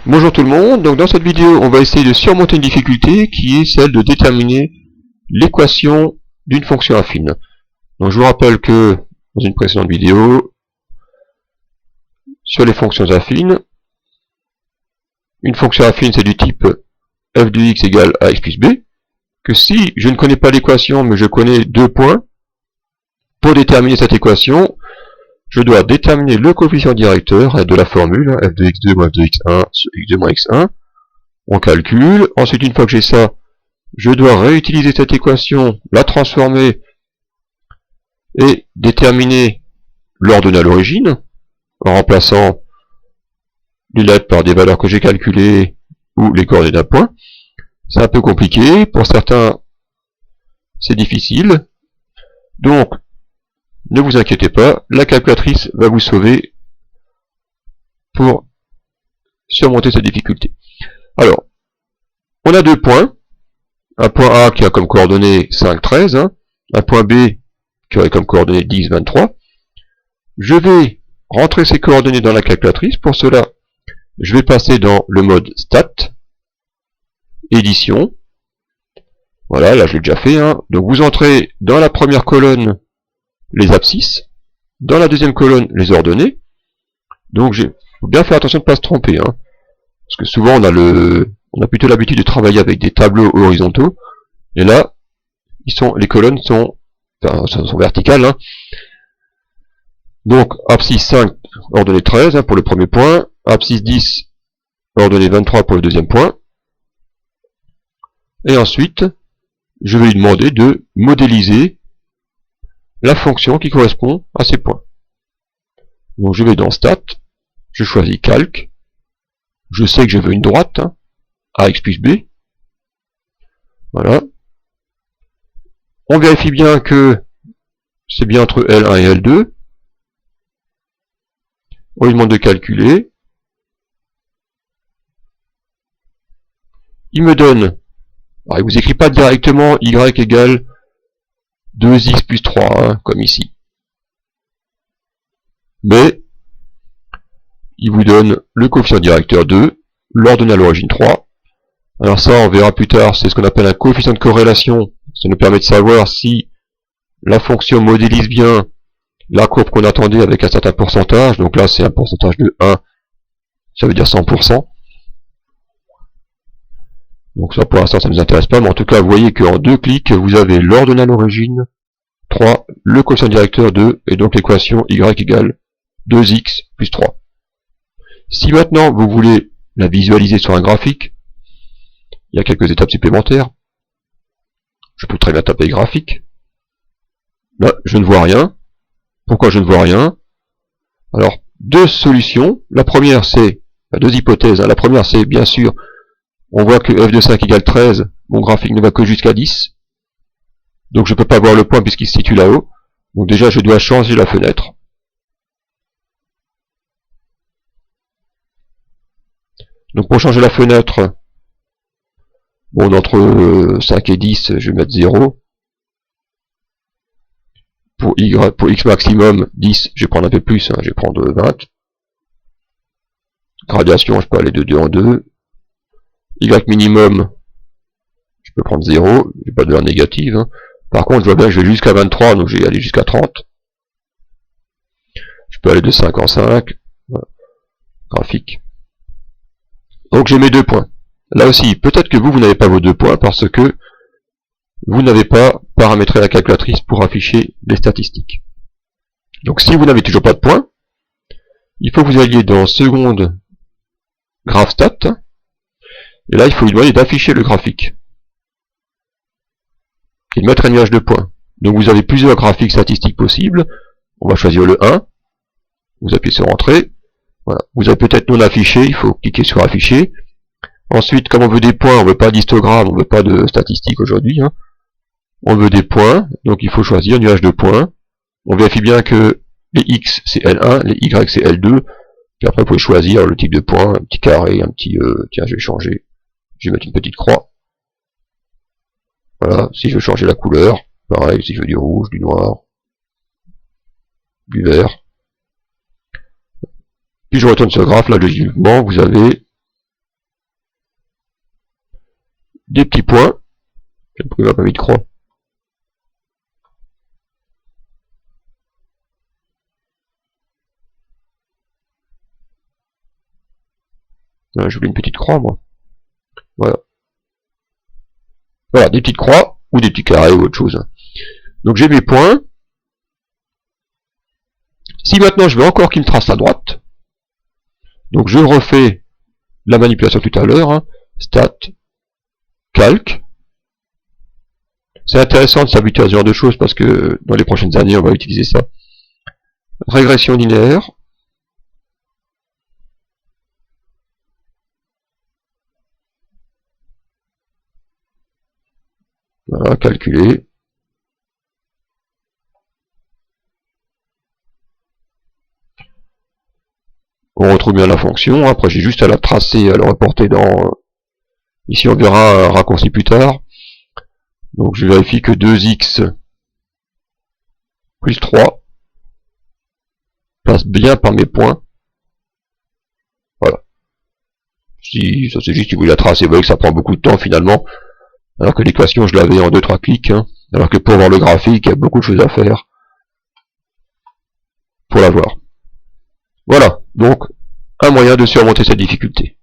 Bonjour tout le monde, donc dans cette vidéo on va essayer de surmonter une difficulté qui est celle de déterminer l'équation d'une fonction affine. Donc je vous rappelle que dans une précédente vidéo sur les fonctions affines, une fonction affine c'est du type f de x égale ax plus b, que si je ne connais pas l'équation mais je connais deux points, pour déterminer cette équation, je dois déterminer le coefficient directeur de la formule, f de x2 moins f de x1 sur x2 moins x1. On calcule. Ensuite, une fois que j'ai ça, je dois réutiliser cette équation, la transformer et déterminer l'ordonnée à l'origine, en remplaçant les lettres par des valeurs que j'ai calculées ou les coordonnées d'un point. C'est un peu compliqué. Pour certains, c'est difficile. Donc, ne vous inquiétez pas, la calculatrice va vous sauver pour surmonter cette difficulté. Alors, on a deux points. Un point A qui a comme coordonnées 5, 13. Un point B qui aurait comme coordonnées 10, 23. Je vais rentrer ces coordonnées dans la calculatrice. Pour cela, je vais passer dans le mode Stat, Édition. Voilà, là je l'ai déjà fait. Donc vous entrez dans la première colonne les abscisses, dans la deuxième colonne les ordonnées. Donc il faut bien faire attention de ne pas se tromper, parce que souvent on a plutôt l'habitude de travailler avec des tableaux horizontaux, et là les colonnes sont verticales. Donc abscisse 5 ordonnée 13 pour le premier point, abscisse 10 ordonnée 23 pour le deuxième point, et ensuite je vais lui demander de modéliser la fonction qui correspond à ces points. Donc je vais dans Stat, je choisis Calque, je sais que je veux une droite, ax plus b. Voilà. On vérifie bien que c'est bien entre L1 et L2. On lui demande de calculer. Il me donne, alors il vous écrit pas directement y égale 2x plus 3, comme ici. Mais il vous donne le coefficient directeur 2, l'ordonnée à l'origine 3. Alors ça, on verra plus tard, c'est ce qu'on appelle un coefficient de corrélation. Ça nous permet de savoir si la fonction modélise bien la courbe qu'on attendait avec un certain pourcentage. Donc là, c'est un pourcentage de 1, ça veut dire 100%. Donc ça, pour l'instant, ça ne nous intéresse pas, mais en tout cas, vous voyez qu'en deux clics, vous avez l'ordonnée à l'origine 3, le coefficient directeur 2, et donc l'équation y égale 2x plus 3. Si maintenant, vous voulez la visualiser sur un graphique, il y a quelques étapes supplémentaires. Je peux très bien taper graphique. Là, je ne vois rien. Pourquoi je ne vois rien? Alors, deux solutions. La première, c'est, deux hypothèses. La première, c'est, bien sûr, on voit que f de 5 égale 13. Mon graphique ne va que jusqu'à 10. Donc, je ne peux pas voir le point puisqu'il se situe là-haut. Donc, déjà, je dois changer la fenêtre. Donc, pour changer la fenêtre, bon, entre 5 et 10, je vais mettre 0. Pour x maximum, 10, je vais prendre un peu plus, je vais prendre 20. Gradation, je peux aller de 2 en 2. Y minimum, je peux prendre 0, je n'ai pas de valeur négative. Par contre, je vois bien que je vais jusqu'à 23, donc je vais aller jusqu'à 30. Je peux aller de 5 en 5. Voilà. Graphique. Donc j'ai mes deux points. Là aussi, peut-être que vous n'avez pas vos deux points parce que vous n'avez pas paramétré la calculatrice pour afficher les statistiques. Donc si vous n'avez toujours pas de points, il faut que vous alliez dans seconde graph stat, et là il faut lui demander d'afficher le graphique. Et de mettre un nuage de points. Donc vous avez plusieurs graphiques statistiques possibles. On va choisir le 1. Vous appuyez sur Entrée. Voilà. Vous avez peut-être non affiché, il faut cliquer sur Afficher. Ensuite, comme on veut des points, on ne veut pas d'histogramme, on ne veut pas de statistiques aujourd'hui. On veut des points, donc il faut choisir nuage de points. On vérifie bien que les X c'est L1, les Y c'est L2. Puis après vous pouvez choisir le type de point, un petit carré, un petit... tiens, je vais changer. Je vais mettre une petite croix. Voilà, si je veux changer la couleur, pareil, si je veux du rouge, du noir, du vert. Puis je retourne sur le graphe, là logiquement vous avez des petits points. Pourquoi il va pas mis de croix? Je voulais une petite croix, moi. Voilà. Voilà, des petites croix, ou des petits carrés, ou autre chose. Donc j'ai mes points. Si maintenant je veux encore qu'il me trace à droite, donc je refais la manipulation tout à l'heure, hein, stat, calque. C'est intéressant de s'habituer à ce genre de choses parce que dans les prochaines années on va utiliser ça. Régression linéaire. Voilà, calculer. On retrouve bien la fonction, après j'ai juste à la tracer, à la reporter dans... Ici on verra un raccourci plus tard. Donc je vérifie que 2x plus 3 passe bien par mes points. Voilà. Si ça c'est juste si vous la tracez, vous voyez que ça prend beaucoup de temps finalement. Alors que l'équation je l'avais en 2-3 clics. Hein. Alors que pour voir le graphique, il y a beaucoup de choses à faire pour la voir. Voilà, donc un moyen de surmonter cette difficulté.